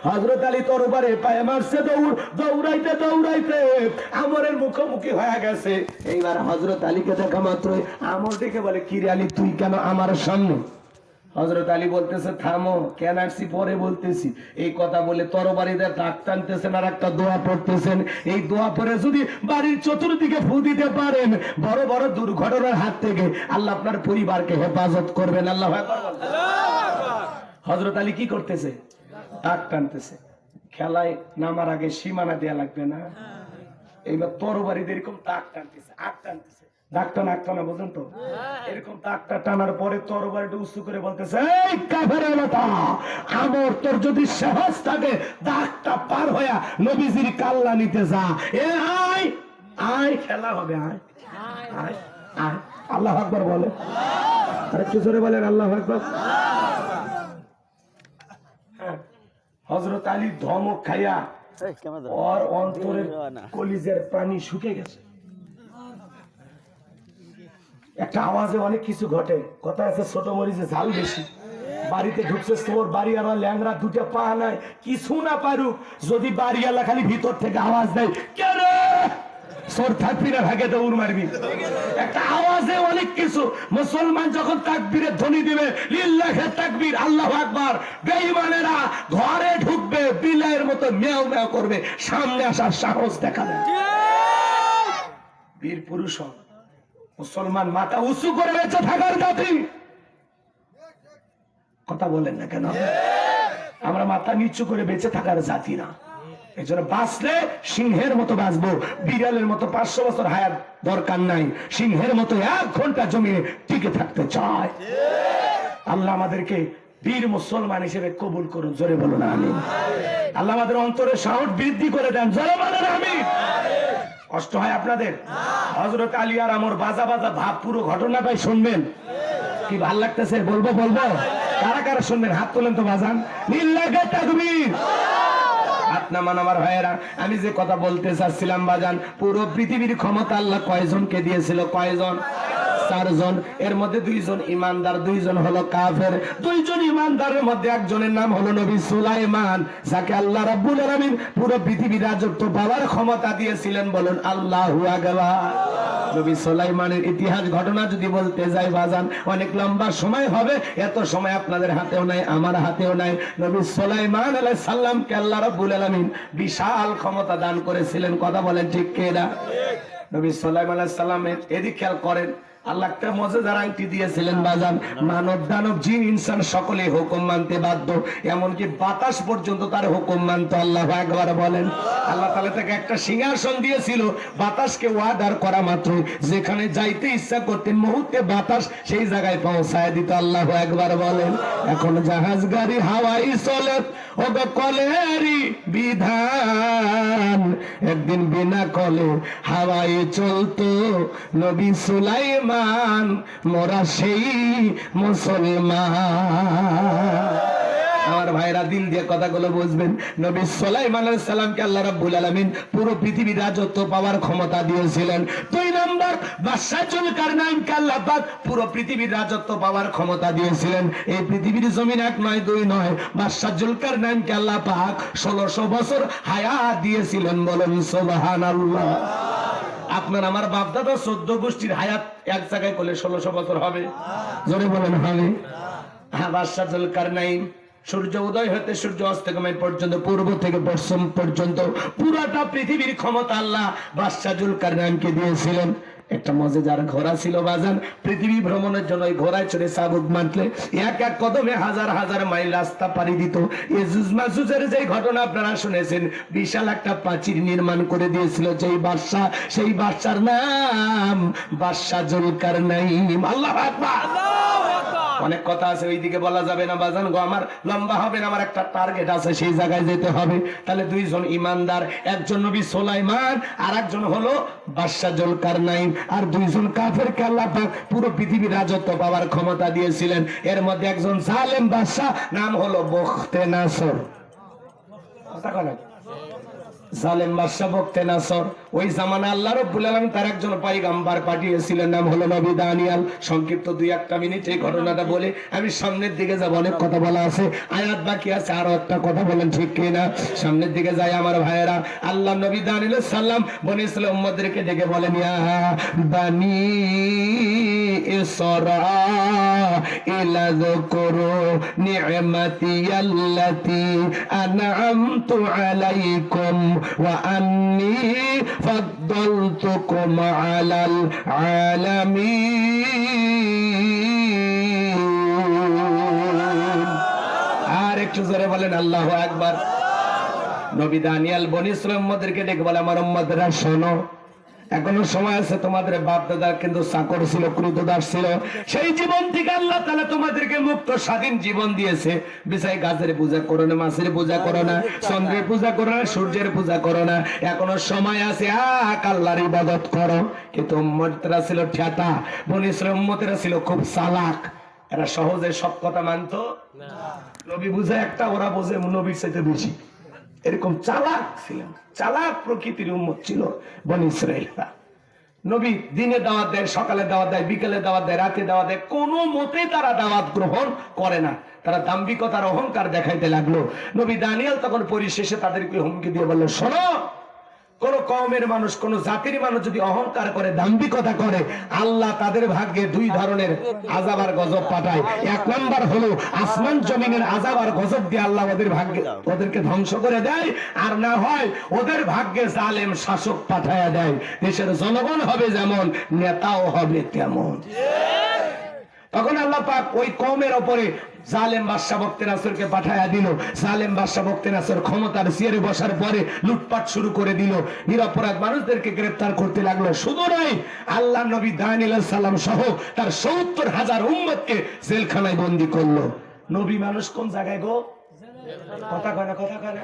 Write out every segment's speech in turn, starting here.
হযরত আলী তরবারে পায়ে মারছে, দৌড়াইতে দৌড়াইতে আমরের মুখোমুখি হয়ে গেছে। এইবার হযরত আলীকে দেখা মাত্রই আমর ডেকে বলে, কি রে আলী, তুই কেন আমার সামনে? হযরত আলী বলতেছে, থামো, কেন আসছি পরে বলতেছি। এই কথা বলে তরবারিতে দাগ টানতেছেন আর একটা দোয়া পড়তেছেন। এই দোয়া পড়ে যদি বাড়ির চতুর্দিকে ফু দিতে পারেন, বড় বড় দুর্ঘটনার হাত থেকে আল্লাহ আপনার পরিবারকে হেফাজত করবেন। আল্লাহু আকবার। হযরত আলী কি করতেছে? দাগ টানতেছে। খেলায় নামার আগে সীমানা দেয়া লাগবে না? এইবার তরবারিতে এরকম দাগ টানতেছে, আগ টানতেছে। দাগটা নাকটা না, বোঝেন তো? এরকম দাগটা টানার পরে তরবারিটা উঁচু করে বলতেছে, এই কাফেরের মাথা, আমর তোর যদি সাহস থাকে দাগটা পার হইয়া নবীজির কাল্লা নিতে যা। এ আয় আয়, খেলা হবে, আয় আয় আয়। আল্লাহু আকবার বলে, আরেকটু জোরে বলেন আল্লাহু আকবার। হযরত আলী ধমক খাইয়া ওর অন্তরের কলিজার পানি শুকে গেছে। একটা আওয়াজে অনেক কিছু ঘটে। কথা আছে, ছোট মরিচে ঝাল বেশি। বাড়িতে ঢুকছে, তোর বাড়িওয়ালা ল্যাংরা, দুটো পা নাই, কিছু না পারুক, যদি বাড়িওয়ালা খালি ভিতর থেকে আওয়াজ দেয়, কে রে, সোর থাকবি না, ভাগে দৌড় মারবি। একটা আওয়াজে অনেক কিছু। মুসলমান যখন তাকবীরের ধ্বনি দিবে, লিল্লাহে তাকবীর, আল্লাহু আকবার, বেঈমানেরা ঘরে ঢুকবে, বিলাইয়ের মতো মেও মেও করবে, সামনে আসার সাহস দেখাবে। বীর পুরুষ মুসলমান মাথা উঁচু করে বেঁচে থাকার জাতি। কথা বলেন না কেন? আমরা মাথা নিচু করে বেঁচে থাকার জাতি না। এই জন্য বাঁচলে সিংহের মতো বাঁচবো, বিড়ালের মতো 500 বছর হায়াত দরকার নাই। সিংহের মতো 1 ঘন্টা জমিয়ে টিকে থাকতে চায়। আল্লাহ আমাদেরকে বীর মুসলমান হিসেবে কবুল করুন। জোরে বলুন আমিন। আল্লাহ আমাদের অন্তরের সাহস বৃদ্ধি করে দেন। জোরে বলুন আমিন। কষ্ট হয় আপনাদের? হযরত আলী আর আমর বাজা বাজা ভাব, পুরো ঘটনাটাই শুনবেন। কি ভাল লাগতেছে? বলবো বলবো? কারা কারা শুনবেন হাত তোলেন তো বাজান। লিল্লাহে তাকবীর। হাত নামান আমার ভাইয়েরা। আমি যে কথা বলতে চাচ্ছিলাম বাজান, পুরো পৃথিবীর ক্ষমতা আল্লাহ কয়জনকে দিয়েছিল? কয়জন? 4 জন। এর মধ্যে 2 জন ইমানদার, 2 জন হলো কাফের। 2 জন ইমানদারের মধ্যে একজনের নাম হলো নবী সুলাইমান, যাকে আল্লাহ রাব্বুল আলামিন পুরো পৃথিবীর রাজত্ব পাওয়ার ক্ষমতা দিয়েছিলেন। বলুন আল্লাহু আকবার। নবী সুলাইমানের ইতিহাস ঘটনা যদি বলতে যাই বাজান, অনেক লম্বা সময় হবে। এত সময় আপনাদের হাতেও নাই, আমার হাতেও নাই। নবী সুলাইমান আলাইহিস সালামকে আল্লাহ রাব্বুল আলামিন বিশাল ক্ষমতা দান করেছিলেন। কথা বলেন ঠিক কি না? নবী সুলাইমান আলাইহিস সালামের এদিকে খেয়াল করেন, আল্লাহ একটা মজেদার আংটি দিয়েছিলেন বাজান। মানব দানব জিন ইনসান সকলে হুকুম মানতে বাধ্য, এমনকি বাতাস পর্যন্ত তার হুকুম মানত। আল্লাহু আকবার বলেন। আল্লাহ তাআলা তাকে একটা সিংহাসন দিয়েছিল, বাতাসকে ওয়াদার করা মাত্র যেখানে যাইতে ইচ্ছা করতেন মুহূর্তে বাতাস সেই জায়গায় পৌঁছায় দিত। আল্লাহু আকবার বলেন। এখন জাহাজ গাড়ি হাওয়াই চলে, ওগো কলেরই বিধান। একদিন বিনা কলে হাওয়ায় চলতো নবী সুলাইমান, মোরা সেই মুসলমান। আমার ভাইরা দিল দিয়ে কথাগুলো বুঝবেন। নবী সুলাইমান আলাইহিস সালামকে আল্লাহ রাব্বুল আলামিন পুরো পৃথিবীর রাজত্ব পাওয়ার ক্ষমতা দিয়েছিলেন। 2 নম্বর, বাদশা জুলকারনাইনকে আল্লাহ পাক পুরো পৃথিবীর রাজত্ব পাওয়ার ক্ষমতা দিয়েছিলেন। এই পৃথিবীর জমিন 1 নয় 2 নয়, বাদশা জুলকারনাইনকে আল্লাহ পাক 1600 বছর হায়াত দিয়েছিলেন। বলেন সুবহানাল্লাহ। আপনার আমার বাপ দাদা 14 গোষ্ঠীর হায়াত এক জায়গায় করলে 1600 বছর হবে? জোরে বলেন হবে। হ্যাঁ, বাদশা জুলকারনাইন সূর্য উদয় হতে সূর্য অস্তগমন পর্যন্ত, পূর্ব থেকে পশ্চিম পর্যন্ত পুরাটা পৃথিবীর ক্ষমতা আল্লাহ বাদশা জুলকারনাইনকে দিয়েছিলেন। একটা মজেদার ঘোড়া ছিল বাজান, পৃথিবী ভ্রমণের জন্য ওই ঘোড়ায় চড়ে চাবুক মারলে এক এক কদমে হাজার হাজার মাইল রাস্তা পাড়ি দিত। ইয়াজুজ মাজুজের যে ঘটনা আপনারা শুনেছেন, বিশাল একটা প্রাচীর নির্মাণ করে দিয়েছিল যেই বাদশা, সেই বাদশার নাম বাদশা জুলকারনাইন। আল্লাহু আকবার। অনেক কথা আছে, ওইদিকে বলা যাবে না বাজান গো, আমার লম্বা হবে না, আমার একটা টার্গেট আছে, সেই জায়গায় যেতে হবে। তাহলে 2 জন ইমানদার, একজন নবী সুলাইমান আর একজন হলো বাদশা জুলকারনাইন, আর 2 জন কাফেরকে আল্লাহ পাক পুরো পৃথিবীর রাজত্ব পাওয়ার ক্ষমতা দিয়েছিলেন। এর মধ্যে একজন জালেম বাদশা, নাম হলো বখতে নাসর। কথা বলেন। জালেম বাদশা বখতে নাসর, ওই জামানা আল্লাহ রাব্বুল আলামিন তার একজন পয়গম্বর পাঠিয়েছিলেন, নাম হলো নবী দানিয়েল। সংক্ষিপ্ত 2-1 মিনিট এই ঘটনাটা বলে আমি সামনের দিকে যাব। অনেক কথা বলা আছে, আয়াত বাকি আছে, আরো একটা কথা বলেন ঠিক কিনা? সামনের দিকে যাই আমার ভাইয়েরা। আল্লাহ নবী দানিয়েল সাল্লাম বনি ইসরাঈল উম্মতদেরকে ডেকে বলেন, ইয়া বানি ইসরাঈল যকুরু নি'মাতি আল্লাতী আন'আমতু আলাইকুম ওয়া আন্নী ফাদ্দালতুকুম আলাল আলামিন। আর একটু জোরে বলেন আল্লাহু আকবার। নবী দানিয়েল বনি ইসরাঈল উম্মতদেরকে ডেকে বলে, আমার উম্মতরা শোনো, এখনো সময় আছে। তোমাদের বাপ দাদা কিন্তু চাকর ছিল, ক্রুতদাস ছিল। সেই জীবন থেকে আল্লাহ তাআলা তোমাদেরকে মুক্ত স্বাধীন জীবন দিয়েছে। বিছাই গাছের পূজা করো না, মাছের পূজা করো না, চন্দ্রের পূজা করো না, সূর্যের পূজা করো না। এখনো সময় আছে, আল্লাহর ইবাদত করো। কিন্তু উম্মতরা ছিল ঠেটা। বনি ইসরাঈল উম্মতেরা ছিল খুব চালাক। এরা সহজে সব কথা মানতো না। নবী বুঝে একটা, ওরা বোঝে নবীর চাইতে বেশি। এরকম চালাক ছিলেন, চালাক প্রকৃতির উম্মত ছিল বনি ইসরাঈলরা। নবী দিনে দাওয়াত দেয়, সকালে দাওয়াত দেয়, বিকেলে দাওয়াত দেয়, রাতে দাওয়াত দেয়, কোনো মতে তারা দাওয়াত গ্রহণ করে না। তারা দাম্ভিকতার অহংকার দেখাইতে লাগলো। নবী দানিয়েল তখন পরিশেষে তাদেরকে হুমকি দিয়ে বলল, শোনো, কোন কওমের মানুষ, কোন জাতির মানুষ যদি অহংকার করে, দাম্ভিকতা করে, আল্লাহ তাদের ভাগ্যে 2 ধরনের আযাব আর গজব পাঠায়। 1 নাম্বার হলো আসমান জমিনের আযাব আর গজব দিয়ে আল্লাহ ওদের ভাগ্যে ওদেরকে ধ্বংস করে দেয়। আর না হয় ওদের ভাগ্যে জালেম শাসক পাঠায়া দেয়। দেশের জনগণ হবে যেমন, নেতাও হবে তেমন। তখন আল্লাহ পাক ওই কওমের উপরে জালেম বাদশা বখতে নাসরকে পাঠায়া দিল। জালেম বাদশা বখতে নাসর ক্ষমতার চেয়ারে বসার পরে লুটপাট শুরু করে দিল, নিরপরাধ মানুষদেরকে গ্রেফতার করতে লাগলো। শুধু নয়, আল্লাহ নবী দানিয়েল আলাইহিস সালাম সহ তার 70,000 উম্মতকে জেলখানায় বন্দী করলো। নবী মানুষ কোন জায়গায় গো? কথা কয় না, কথা কয় না।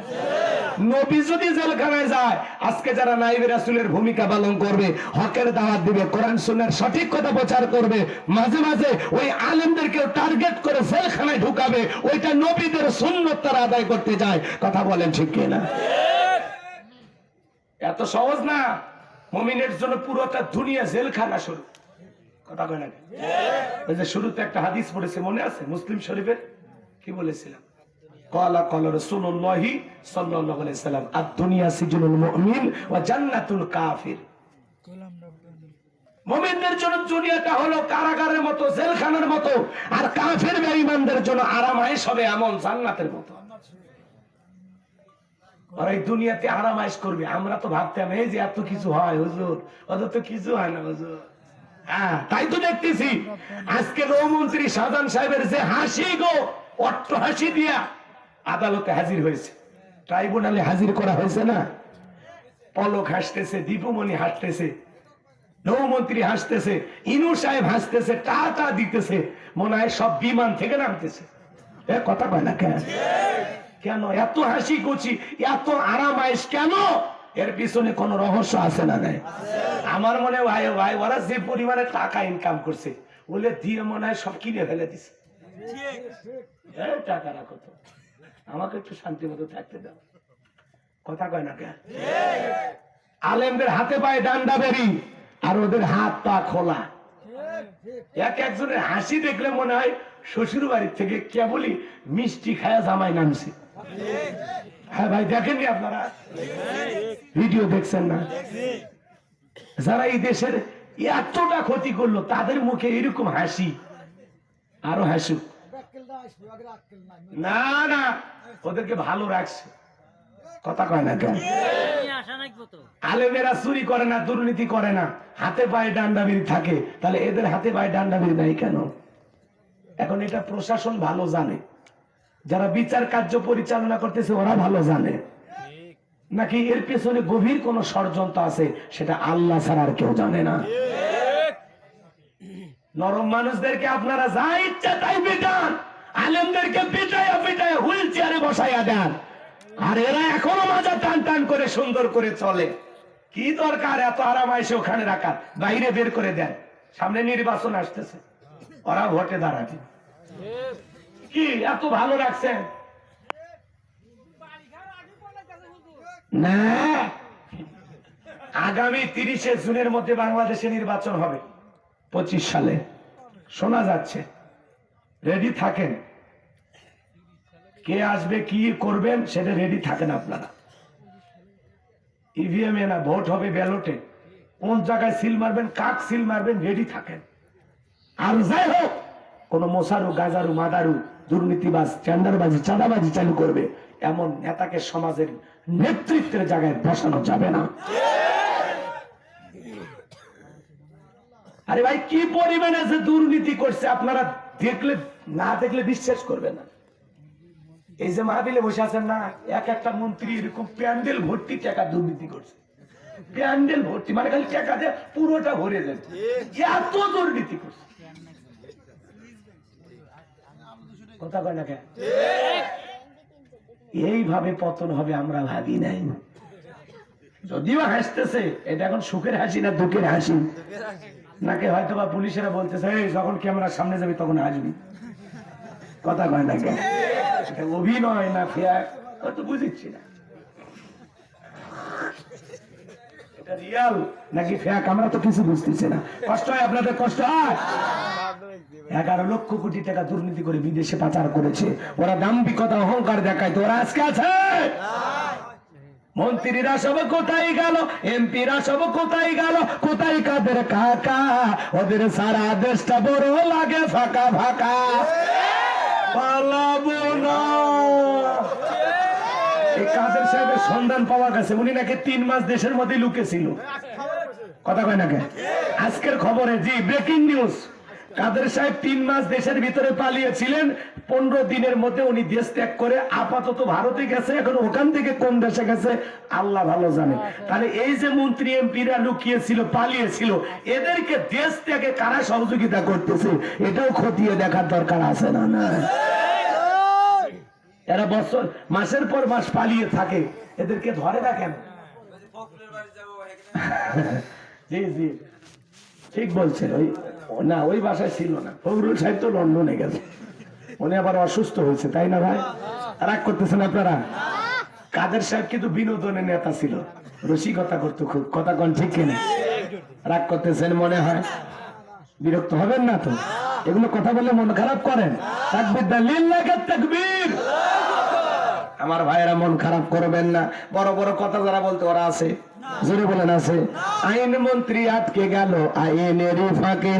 নবী যদি জেলখানায় যায়, আজকে যারা নাইবে রাসূলের ভূমিকা পালন করবে, হকের দাওয়াত দিবে, কোরআন সুন্নাহর সঠিক কথা প্রচার করবে, মাঝে মাঝে ওই আলেমদেরকে টার্গেট করে জেলখানায় ঢুকাবে, ওইটা নবীদের সুন্নাত তারা আদায় করতে যায়। কথা বলেন ঠিক কি না? এত সহজ না। মুমিনের জন্য পুরোটা দুনিয়া জেলখানা শুরু। কথা কয় না? ওই যে শুরুতে একটা হাদিস পড়েছে, মনে আছে? মুসলিম শরীফের কি বলেছিলাম? ক্বালা ক্বালা রাসূলুল্লাহ সাল্লাল্লাহু আলাইহি সাল্লাম, আদ-দুনিয়া সিজনুল মুমিন ওয়া জান্নাতুল কাফির। মুমিনদের জন্য দুনিয়াটা হলো কারাগারের মতো, জেলখানার মতো, আর কাফের বেঈমানদের জন্য আরামায়েশ হবে এমন জান্নাতের মতো। আর এই দুনিয়াতে আরামায়েশ করবে। আমরা তো ভাবতাম এই যে এত কিছু হয় হুজুর, অত তো কিছু হয় না হুজুর। হ্যাঁ, তাই তো দেখতেছি আজকে নৌমন্ত্রী শাহজাহান সাহেবের যে হাসি গো, অট্ট হাসি দিয়া আদালতে হাজির হয়েছে, ট্রাইব্যুনালে হাজির করা হয়েছে না? পলক হাসতেছে, দীপুমণি হাসতেছে, নৌমন্ত্রী হাসতেছে, ইনু সাহেব হাসতেছে, টাটা দিতেছে, মনে হয় সব বিমান থেকে নামতেছে। কথা কয় না কেন? কেন এত হাসি খুশি, এত আরামায়েশ কেন? এর পিছনে কোন রহস্য আছে না? নাই? আমার মনে হয় ভাই, ওরা যে পরিমাণে টাকা ইনকাম করছে, বলে দিয়ে মনে হয় সব কিনে ফেলে দিছে। টাকা রাখো তো, আমাকে একটু শান্তি মতো থাকতে দাও। কথা কয় না কেন? আলেমদের হাতে পায়ে ডান্ডা বেরি, আর ওদের হাত পা খোলা। এক একজনের হাসি দেখলে মনে হয় শ্বশুর বাড়ির থেকে কেবলই মিষ্টি খায়া জামাই নামছে। হ্যাঁ ভাই, দেখেননি আপনারা? ভিডিও দেখছেন না? যারা এই দেশের এতটা ক্ষতি করলো, তাদের মুখে এরকম হাসি, আরো হাসুক না, না, ওদেরকে ভালো রাখছে। কথা কয় না কেন? আলেমেরা চুরি করে না, দুর্নীতি করে না, হাতে পায়ে ডান্ডাবিড়ি থাকে, তাহলে এদের হাতে পায়ে ডান্ডাবিড়ি নাই কেন? এখন এটা প্রশাসন ভালো জানে, যারা বিচার কার্য পরিচালনা করতেছে ওরা ভালো জানে, নাকি এর পেছনে গভীর কোন ষড়যন্ত্র আছে, সেটা আল্লাহ ছাড়া আর কেউ জানে না। নরম মানুষদেরকে আপনারা যা ইচ্ছা তাই পিটান, আলেমদেরকে পিটাইয়া পিটাইয়া হুইল চেয়ারে বসাইয়া দেন, আর এরা এখনো মাজা টান টান করে সুন্দর করে চলে। কি দরকার এত আরামাইশে ওখানে রাখার? বাইরে বের করে দেন। সামনে নির্বাচন আসতেছে, ওরা ভোটে দাঁড়াবে। কি এত ভালো রাখছেন না? আগামী 30শে জুনের মধ্যে বাংলাদেশে নির্বাচন হবে 25 সালে, শোনা যাচ্ছে। রেডি থাকেন, কে আসবে কি করবেন সেটা রেডি থাকেন আপনারা। ইভিএম এ না, ভোট হবে ব্যালটে, কোন জায়গায় সিল মারবেন, কাক সিল মারবেন, রেডি থাকেন। আর যাই হোক, কোন মোসারু, গাজারু, মাদারু, দুর্নীতিবাজ, টেন্ডারবাজি, চাঁদাবাজি চালু করবে এমন নেতাকে সমাজের নেতৃত্বের জায়গায় বসানো যাবে না। আরে ভাই, কি পরিমাণে যে দুর্নীতি করছে আপনারা দেখলে, না দেখলে বিশ্বাস করবে না। এই যে মাহফিলে বসে আছেন না, এক একটা মন্ত্রী এরকম প্যান্ডেল ভর্তি টাকা দুর্নীতি করছে, প্যান্ডেল ভর্তি, মানে খালি টাকা দিয়ে পুরোটা ভরে যাবে, এত দুর্নীতি করছে। কথা কয় না কেন? এইভাবে পতন হবে আমরা ভাবি নাই। যদিও হাসতেছে, এটা এখন সুখের হাসি না দুঃখের হাসি, নাকি হয়তো বা পুলিশেরা বলতেছে যখন ক্যামেরার সামনে যাবি তখন হাসবি। কথা কয় না কেন? এটা অভিনয় না ফেয়ার তো বুঝিচ্ছি না, এটা রিয়াল নাকি ফেয়াক আমরা তো কিছু বুঝতেছি না। কষ্ট হয় আপনাদের? কষ্ট হয়? 11 লক্ষ কোটি টাকা দুর্নীতি করে বিদেশে পাচার করেছে ওরা, দাম্ভিকতা অহংকার দেখায়, তো ওরা আজকে আছে? মন্ত্রীরা সব কোথায় গেল, এমপিরা সব কোথায় গেল, কোথায় কাদের কাকা? ওদের সারা দেশটা বড় লাগে ফাঁকা ফাঁকা, পালাবো না। এই কাদের সাহেবের সন্ধান পাওয়া গেছে, উনি নাকি 3 মাস দেশের মধ্যে লুকেছিল। কথা কয় না কেন? আজকের খবরে, জি, ব্রেকিং নিউজ, কাদের সাহেব 3 মাস দেশের ভিতরে পালিয়েছিলেন, 15 দিনের মধ্যে উনি দেশ ত্যাগ করে আপাতত ভারতে গেছে। এখন ওখান থেকে কোন দেশে গেছে আল্লাহ ভালো জানে। তাহলে এই যে মন্ত্রী এমপিরা লুকিয়েছিল, পালিয়েছিল, এদেরকে দেশ ত্যাগে কারা সহযোগিতা করতেছে এটাও খতিয়ে দেখার দরকার আছে না? না, এরা বছর মাসের পর মাস পালিয়ে থাকে, এদেরকে ধরে না কেন? জি জি, ঠিক বলছেন। ওই না, ওই বাসায় ছিল না, ফখরুল সাহেব তো লন্ডনে গেছে, উনি আবার অসুস্থ হয়েছে, তাই না ভাই? রাগ করতেছেন আপনারা? কাদের সাহেব কিন্তু বিনোদনের নেতা ছিল, রসিকতা করতো খুব। কথা কোন ঠিক কিনা? রাগ করতেছেন মনে হয়? বিরক্ত হবেন না তো, এগুলো কথা বলে মন খারাপ করেন? তাকবীর দেন, লিল্লাহি তাকবীর। আমার ভাইয়েরা মন খারাপ করবেন না, বড় বড় কথা যারা বলতে ওরা আছে, জোরে বলেন আছে। আইন মন্ত্রী আটকে গেল আইনের ফাঁকে,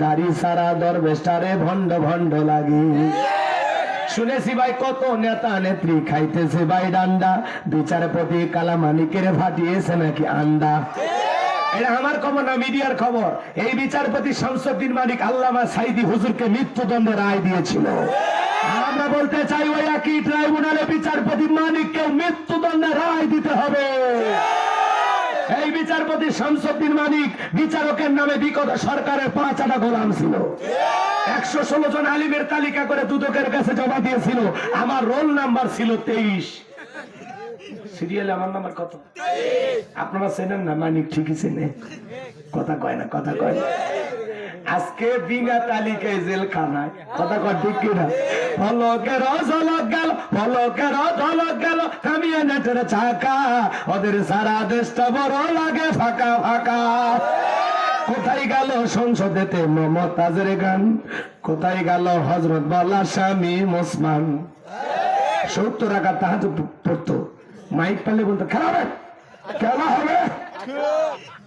দাড়ি সারা দরবেশটারে ভণ্ড ভণ্ড লাগে। শুনেছি ভাই কত নেতা নেত্রী খাইতেছে ভাই ডান্ডা, বিচারপতি কালামানিকের ফাটিয়েছে নাকি আন্ডা। এটা আমার খবর না, মিডিয়ার খবর। এই বিচারপতি শামসুদ্দিন মালিক আল্লামা সাইদি হুজুরকে মৃত্যুদণ্ডের রায় দিয়েছিল। আমরা বলতে চাই ওই একই ট্রাইব্যুনালে বিচারপতি মালিককে মৃত্যুদণ্ডের রায় দিতে হবে। এই বিচারপতি শামসুদ্দিন মালিক বিচারকের নামে বিগত সরকারের 5 আনা গোলাম ছিল। 116 জন আলিমের তালিকা করে দুদকের কাছে জমা দিয়েছিল। আমার রোল নাম্বার ছিল 23, সিরিয়ালে আমার নাম্বার কত? আপনারা চেনেন না? মানিক ঠিকই চেনে। কথা কয় না, কথা কয় না। আজকে বিনা তালিকায় জেলখানায়, কথা কয় ঠিক কিনা? ফলকের ঝলক গেল, ফলকের ঝলক গেল, থামিয়ে নেটের চাকা, ওদের সারা দেশটা বড় লাগে ফাঁকা ফাঁকা। কোথায় গেল সংসদেতে মমতাজের গান, কোথায় গেল হযরত বালা স্বামী ওসমান? 70 রাকাত তাহাজ্জুদ পড়তো, মাইক পেলে বলতো খেলা হবে, খেলা হবে।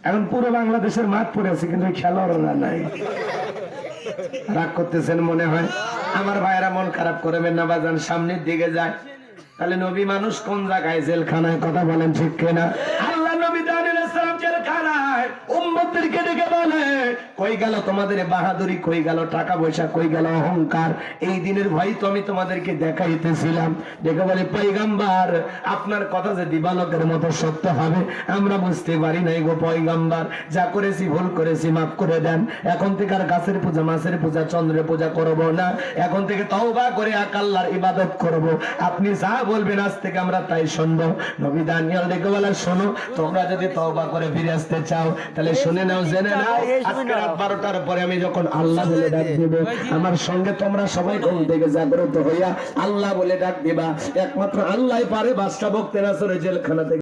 এখন পুরো বাংলাদেশের মাঠ পড়ে আছে, কিন্তু খেলার নাই। রাগ করতেছেন মনে হয়? আমার ভাইয়েরা মন খারাপ করবেন না, বাজান সামনের দিকে যায়। তাহলে নবী মানুষ কোন জায়গায়? জেলখানায়। কথা বলেন ঠিক কিনা? আল্লাহ নবী দাউদ সালাম জেলখানায় উম্মতদেরকে ডেকে বলে, কই গেল তোমাদের বাহাদুরি, কই গেল টাকা পয়সা, কই গেল অহংকার? এই দিনের ভয় তো আমি তোমাদেরকে দেখাইতেছিলাম। ডেকে বলে, পয়গম্বর আপনার কথা যে দিবালকের মতো সত্য হবে আমরা বুঝতে পারি নাই গো পয়গম্বর। যা করেছি ভুল করেছি, মাফ করে দেন। এখন থেকে আর গাছের পূজা, মাছের পূজা, চন্দ্রের পূজা করব না। এখন থেকে তওবা করে এক আল্লাহর ইবাদত করব। আপনি যা বলবেন আজ থেকে আমরা তাই শুনবো। নবী দানিয়েল ডেকে বলে, শোনো, তোমরা যদি তওবা করে ফিরে আসতে চাও তাহলে শুনে নাও, জেনে নাও, আজকে রাত 12টার পরে আমি যখন আল্লাহ বলে ডাক দেব, আমার সঙ্গে তোমরা সবাই ঘুম থেকে জাগ্রত হইয়া আল্লাহ বলে ডাক দিবা। একমাত্র আল্লাহই পারে বাদশা বখতিয়ার জেলখানা থেকে